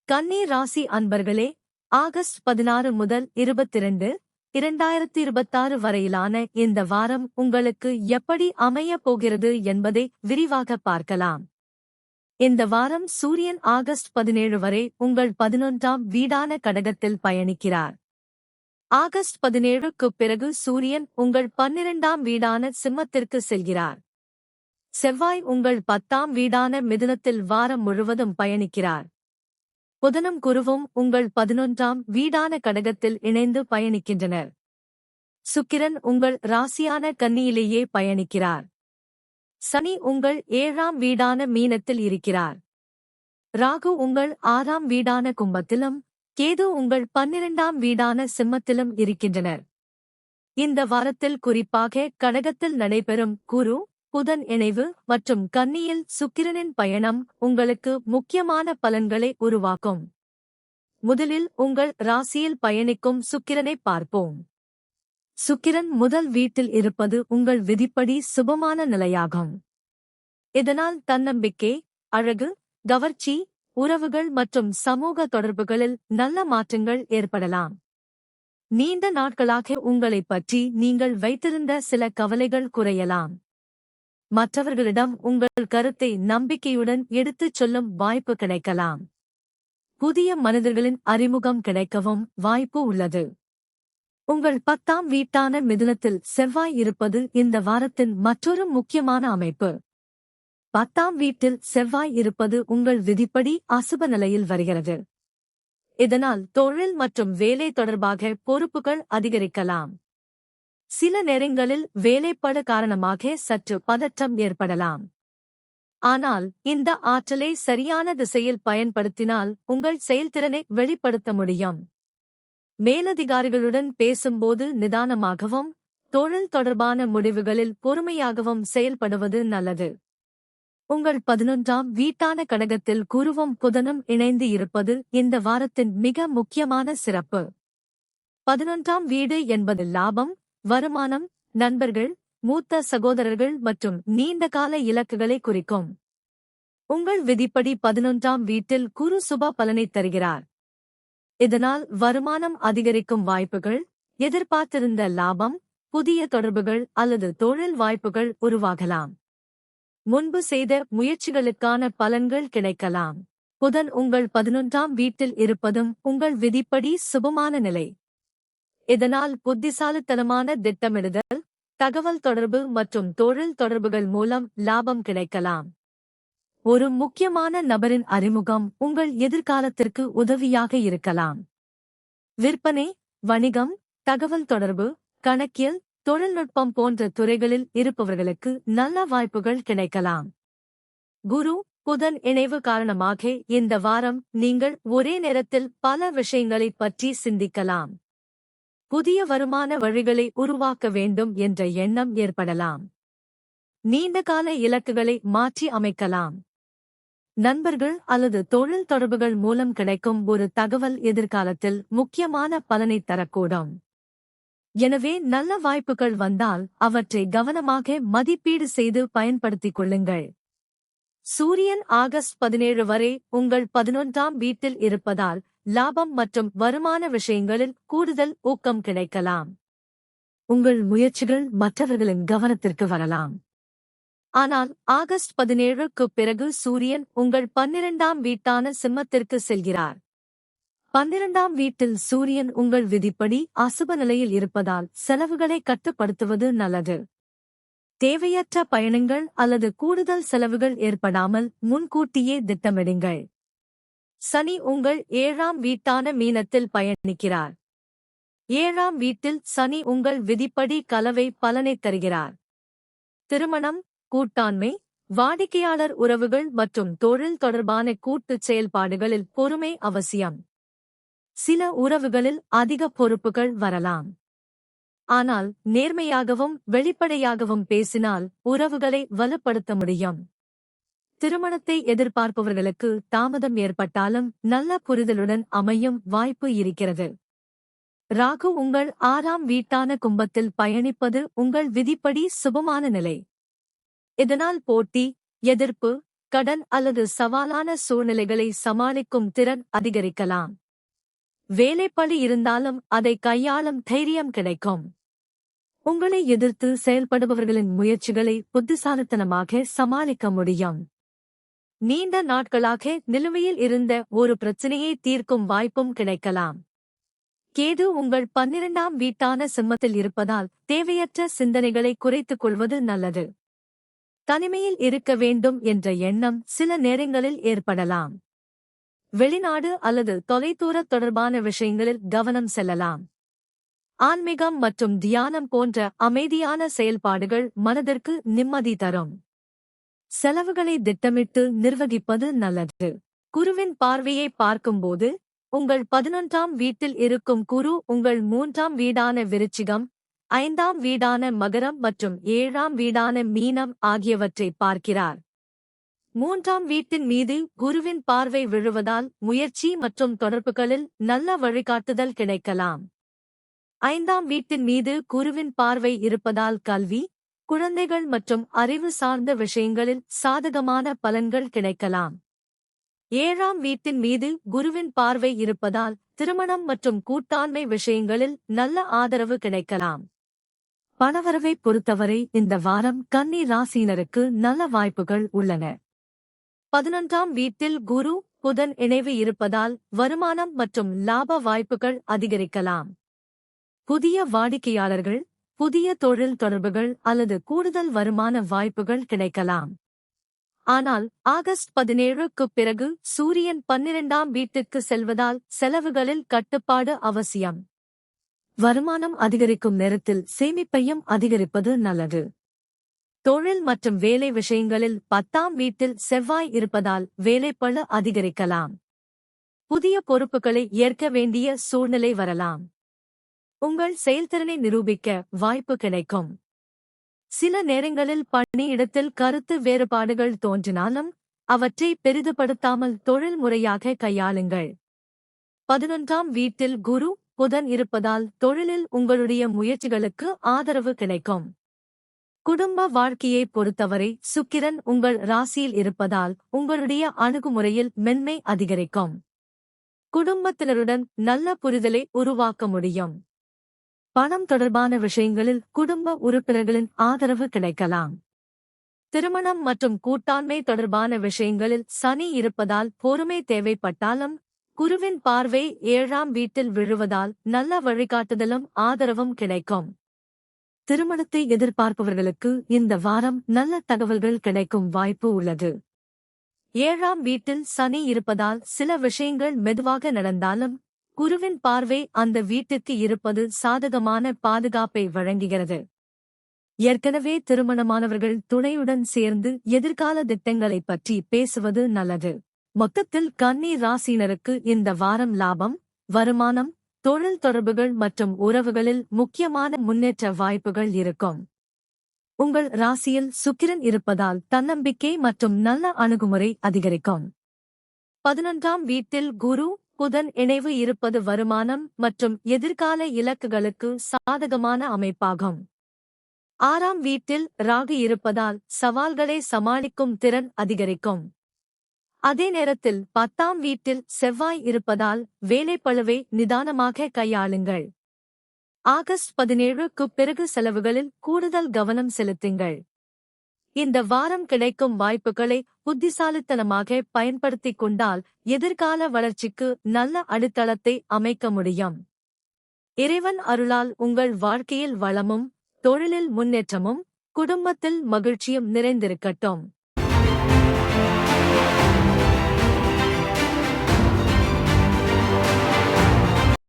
கன்னி ராசி அன்பர்களே, ஆகஸ்ட் 16 முதல் 22, 2026 வரையிலான இந்த வாரம் உங்களுக்கு எப்படி அமையப் போகிறது என்பதை விரிவாக பார்க்கலாம். இந்த வாரம் சூரியன் ஆகஸ்ட் 17 வரை உங்கள் 11ஆம் வீடான கடகத்தில் பயணிக்கிறார். ஆகஸ்ட் 17க்குப் பிறகு சூரியன் உங்கள் 12ஆம் வீடான சிம்மத்திற்கு செல்கிறார். செவ்வாய் உங்கள் 10ஆம் வீடான மிதுனத்தில் வாரம் முழுவதும் பயணிக்கிறார். புதனும் குருவும் உங்கள் 11ஆம் வீடான கடகத்தில் இணைந்து பயணிக்கின்றனர். சுக்கிரன் உங்கள் ராசியான கன்னியிலேயே பயணிக்கிறார். சனி உங்கள் 7ஆம் வீடான மீனத்தில் இருக்கிறார். ராகு உங்கள் 6ஆம் வீடான கும்பத்திலும், கேது உங்கள் 12ஆம் வீடான சிம்மத்திலும் இருக்கின்றனர். இந்த வாரத்தில் குறிப்பாக கடகத்தில் நடைபெறும் குரு, புதன் இணைவு மற்றும் கன்னியில் சுக்கிரனின் பயணம் உங்களுக்கு முக்கியமான பலன்களை உருவாக்கும். முதலில் உங்கள் ராசியில் பயணிக்கும் சுக்கிரனை பார்ப்போம். சுக்கிரன் முதல் வீட்டில் இருப்பது உங்கள் விதிப்படி சுபமான நிலையாகும். இதனால் தன்னம்பிக்கை, அழகு, கவர்ச்சி, உறவுகள் மற்றும் சமூக தொடர்புகளில் நல்ல மாற்றங்கள் ஏற்படலாம். நீண்ட நாட்களாக உங்களைப் பற்றி நீங்கள் வைத்திருந்த சில கவலைகள் குறையலாம். மற்றவர்களிடம் உங்கள் கருத்தை நம்பிக்கையுடன் எடுத்துச் சொல்லும் வாய்ப்பு கிடைக்கலாம். புதிய மனிதர்களின் அறிமுகம் கிடைக்கவும் வாய்ப்பு உள்ளது. உங்கள் 10ஆம் வீட்டான மிதுனத்தில் செவ்வாய் இருப்பது இந்த வாரத்தின் மற்றொரு முக்கியமான அமைப்பு. 10ஆம் வீட்டில் செவ்வாய் இருப்பது உங்கள் விதிப்படி அசுப நிலையில் வருகிறது. இதனால் தொழில் மற்றும் வேலை தொடர்பாக பொறுப்புகள் அதிகரிக்கலாம். சில நேரங்களில் வேலைப்பளு காரணமாக சற்று பதற்றம் ஏற்படலாம். ஆனால் இந்த ஆற்றலை சரியான திசையில் பயன்படுத்தினால் உங்கள் செயல்திறனை வெளிப்படுத்த முடியும். மேலதிகாரிகளுடன் பேசும்போது நிதானமாகவும், தொழில் தொடர்பான முடிவுகளில் பொறுமையாகவும் செயல்படுவது நல்லது. உங்கள் 11ஆம் வீட்டான கடகத்தில் குருவும் புதனும் இணைந்து இருப்பது இந்த வாரத்தின் மிக முக்கியமான சிறப்பு. 11ஆம் வீடு என்பது லாபம், வருமானம், நண்பர்கள், மூத்த சகோதரர்கள் மற்றும் நீண்டகால இலக்குகளை குறிக்கும். உங்கள் விதிப்படி 11ஆம் வீட்டில் குரு சுப பலனை தருகிறார். இதனால் வருமானம் அதிகரிக்கும் வாய்ப்புகள், எதிர்பார்த்திருந்த லாபம், புதிய தொடர்புகள் அல்லது தொழில் வாய்ப்புகள் உருவாகலாம். முன்பு செய்த முயற்சிகளுக்கான பலன்கள் கிடைக்கலாம். புதன் உங்கள் 11ஆம் வீட்டில் இருப்பதும் உங்கள் விதிப்படி சுபமான நிலை. இதனால் புத்திசாலித்தனமான திட்டமிடுதல், தகவல் தொடர்பு மற்றும் தொழில் தொடர்புகள் மூலம் லாபம் கிடைக்கலாம். ஒரு முக்கியமான நபரின் அறிமுகம் உங்கள் எதிர்காலத்திற்கு உதவியாக இருக்கலாம். விற்பனை, வணிகம், தகவல் தொடர்பு, கணக்கியல், தொழில்நுட்பம் போன்ற துறைகளில் இருப்பவர்களுக்கு நல்ல வாய்ப்புகள் கிடைக்கலாம். குரு, புதன் இணைவு காரணமாக இந்த வாரம் நீங்கள் ஒரே நேரத்தில் பல விஷயங்களைப் பற்றி சிந்திக்கலாம். புதிய வருமான வழிகளை உருவாக்க வேண்டும் என்ற எண்ணம் ஏற்படலாம். நீண்டகால இலக்குகளை மாற்றி அமைக்கலாம். நண்பர்கள் அல்லது தொழில் தொடர்புகள் மூலம் கிடைக்கும் ஒரு தகவல் எதிர்காலத்தில் முக்கியமான பலனை தரக்கூடும். எனவே நல்ல வாய்ப்புகள் வந்தால் அவற்றை கவனமாக மதிப்பீடு செய்து பயன்படுத்திக் கொள்ளுங்கள். சூரியன் ஆகஸ்ட் 17 வரை உங்கள் 11ஆம் வீட்டில் இருப்பதால் லாபம் மற்றும் வருமான விஷயங்களில் கூடுதல் ஊக்கம் கிடைக்கலாம். உங்கள் முயற்சிகள் மற்றவர்களின் கவனத்திற்கு வரலாம். ஆனால் ஆகஸ்ட் 17க்குப் பிறகு சூரியன் உங்கள் 12ஆம் வீட்டான சிம்மத்திற்கு செல்கிறார். 12ஆம் வீட்டில் சூரியன் உங்கள் விதிப்படி அசுப நிலையில் இருப்பதால் செலவுகளை கட்டுப்படுத்துவது நல்லது. தேவையற்ற பயணங்கள் அல்லது கூடுதல் செலவுகள் ஏற்படாமல் முன்கூட்டியே திட்டமிடுங்கள். சனி உங்கள் 7ஆம் வீட்டான மீனத்தில் பயணிக்கிறார். 7ஆம் வீட்டில் சனி உங்கள் விதிப்படி கலவை பலனை தருகிறார். திருமணம், கூட்டாண்மை, வாடிக்கையாளர் உறவுகள் மற்றும் தொழில் தொடர்பான கூட்டுச் செயல்பாடுகளில் பொறுமை அவசியம். சில உறவுகளில் அதிக பொறுப்புகள் வரலாம். ஆனால் நேர்மையாகவும் வெளிப்படையாகவும் பேசினால் உறவுகளை வலுப்படுத்த முடியும். திருமணத்தை எதிர்பார்ப்பவர்களுக்கு தாமதம் ஏற்பட்டாலும் நல்ல புரிதலுடன் அமையும் வாய்ப்பு இருக்கிறது. ராகு உங்கள் 6ஆம் வீட்டான கும்பத்தில் பயணிப்பது உங்கள் விதிப்படி சுபமான நிலை. இதனால் போட்டி, எதிர்ப்பு, கடன் அல்லது சவாலான சூழ்நிலைகளை சமாளிக்கும் திறன் அதிகரிக்கலாம். வேலைப்பளு இருந்தாலும் அதை கையாளும் தைரியம் கிடைக்கும். உங்களை எதிர்த்து செயல்படுபவர்களின் முயற்சிகளை புத்திசாலித்தனமாக சமாளிக்க முடியும். நீண்ட நாட்களாக நிலுவையில் இருந்த ஒரு பிரச்சனையை தீர்க்கும் வாய்ப்பும் கிடைக்கலாம். கேது உங்கள் 12ஆம் வீட்டான சிம்மத்தில் இருப்பதால் தேவையற்ற சிந்தனைகளை குறைத்துக் கொள்வது நல்லது. தனிமையில் இருக்க வேண்டும் என்ற எண்ணம் சில நேரங்களில் ஏற்படலாம். வெளிநாடு அல்லது தொலைதூர தொடர்பான விஷயங்களில் கவனம் செல்லலாம். ஆன்மீகம் மற்றும் தியானம் போன்ற அமைதியான செயல்பாடுகள் மனதிற்கு நிம்மதி தரும். செலவுகளை திட்டமிட்டு நிர்வகிப்பது நல்லது. குருவின் பார்வையை பார்க்கும்போது உங்கள் 11ஆம் வீட்டில் இருக்கும் குரு உங்கள் 3ஆம் வீடான விருச்சிகம், 5ஆம் வீடான மகரம் மற்றும் 7ஆம் வீடான மீனம் ஆகியவற்றை பார்க்கிறார். 3ஆம் வீட்டின் மீது குருவின் பார்வை விழுவதால் முயற்சி மற்றும் தொடர்புகளில் நல்ல வழிகாட்டுதல் கிடைக்கலாம். 5ஆம் வீட்டின் மீது குருவின் பார்வை இருப்பதால் கல்வி, குழந்தைகள் மற்றும் அறிவு சார்ந்த விஷயங்களில் சாதகமான பலன்கள் கிடைக்கலாம். 7ஆம் வீட்டின் மீது குருவின் பார்வை இருப்பதால் திருமணம் மற்றும் கூட்டாண்மை விஷயங்களில் நல்ல ஆதரவு கிடைக்கலாம். பணவரவை பொறுத்தவரை இந்த வாரம் கன்னி ராசியினருக்கு நல்ல வாய்ப்புகள் உள்ளன. 11ஆம் வீட்டில் குரு புதன் இணைவு இருப்பதால் வருமானம் மற்றும் லாப வாய்ப்புகள் அதிகரிக்கலாம். புதிய வாடிக்கையாளர்கள், புதிய தொழில் தொடர்புகள் அல்லது கூடுதல் வருமான வாய்ப்புகள் கிடைக்கலாம். ஆனால் ஆகஸ்ட் 17க்குப் பிறகு சூரியன் 12ஆம் வீட்டுக்கு செல்வதால் செலவுகளில் கட்டுப்பாடு அவசியம். வருமானம் அதிகரிக்கும் நேரத்தில் சேமிப்பையும் அதிகரிப்பது நல்லது. தொழில் மற்றும் வேலை விஷயங்களில் 10ஆம் வீட்டில் செவ்வாய் இருப்பதால் வேலைப்பளு அதிகரிக்கலாம். புதிய பொறுப்புகளை ஏற்க வேண்டிய சூழ்நிலை வரலாம். உங்கள் செயல்திறனை நிரூபிக்க வாய்ப்பு கிடைக்கும். சில நேரங்களில் பணியிடத்தில் கருத்து வேறுபாடுகள் தோன்றினாலும் அவற்றை பெரிதுபடுத்தாமல் தொழில்முறையாக கையாளுங்கள். 11ஆம் வீட்டில் குரு புதன் இருப்பதால் தொழிலில் உங்களுடைய முயற்சிகளுக்கு ஆதரவு கிடைக்கும். குடும்ப வாழ்க்கையை பொறுத்தவரை சுக்கிரன் உங்கள் ராசியில் இருப்பதால் உங்களுடைய அணுகுமுறையில் மென்மை அதிகரிக்கும். குடும்பத்தினருடன் நல்ல புரிதலை உருவாக்க முடியும். பணம் தொடர்பான விஷயங்களில் குடும்ப உறுப்பினர்களின் ஆதரவு கிடைக்கலாம். திருமணம் மற்றும் கூட்டாண்மை தொடர்பான விஷயங்களில் சனி இருப்பதால் பொறுமை தேவைப்பட்டாலும் குருவின் பார்வை 7ஆம் வீட்டில் விழுவதால் நல்ல வழிகாட்டுதலும் ஆதரவும் கிடைக்கும். திருமணத்தை எதிர்பார்ப்பவர்களுக்கு இந்த வாரம் நல்ல தகவல்கள் கிடைக்கும் வாய்ப்பு உள்ளது. 7ஆம் வீட்டில் சனி இருப்பதால் சில விஷயங்கள் மெதுவாக நடந்தாலும் குருவின் பார்வை அந்த வீட்டுக்கு இருப்பது சாதகமான பாதுகாப்பை வழங்குகிறது. ஏற்கனவே திருமணமானவர்கள் துணையுடன் சேர்ந்து எதிர்கால திட்டங்களைப் பற்றி பேசுவது நல்லது. மொத்தத்தில் கன்னி ராசியினருக்கு இந்த வாரம் லாபம், வருமானம், தொழில் தொடர்புகள் மற்றும் உறவுகளில் முக்கியமான முன்னேற்ற வாய்ப்புகள் இருக்கும். உங்கள் ராசியில் சுக்கிரன் இருப்பதால் தன்னம்பிக்கை மற்றும் நல்ல அணுகுமுறை அதிகரிக்கும். 11ஆம் வீட்டில் குரு புதன் இணைவு இருப்பது வருமானம் மற்றும் எதிர்கால இலக்குகளுக்கு சாதகமான அமைப்பாகும். 6ஆம் வீட்டில் ராகு இருப்பதால் சவால்களை சமாளிக்கும் திறன் அதிகரிக்கும். அதே நேரத்தில் 10ஆம் வீட்டில் செவ்வாய் இருப்பதால் வேலைப்பளுவை நிதானமாக கையாளுங்கள். ஆகஸ்ட் 17க்குப் பிறகு செலவுகளில் கூடுதல் கவனம் செலுத்துங்கள். இந்த வாரம் கிடைக்கும் வாய்ப்புகளை புத்திசாலித்தனமாக பயன்படுத்திக் கொண்டால் எதிர்கால வளர்ச்சிக்கு நல்ல அடித்தளத்தை அமைக்க முடியும். இறைவன் அருளால் உங்கள் வாழ்க்கையில் வளமும், தொழிலில் முன்னேற்றமும், குடும்பத்தில் மகிழ்ச்சியும் நிறைந்திருக்கட்டும்.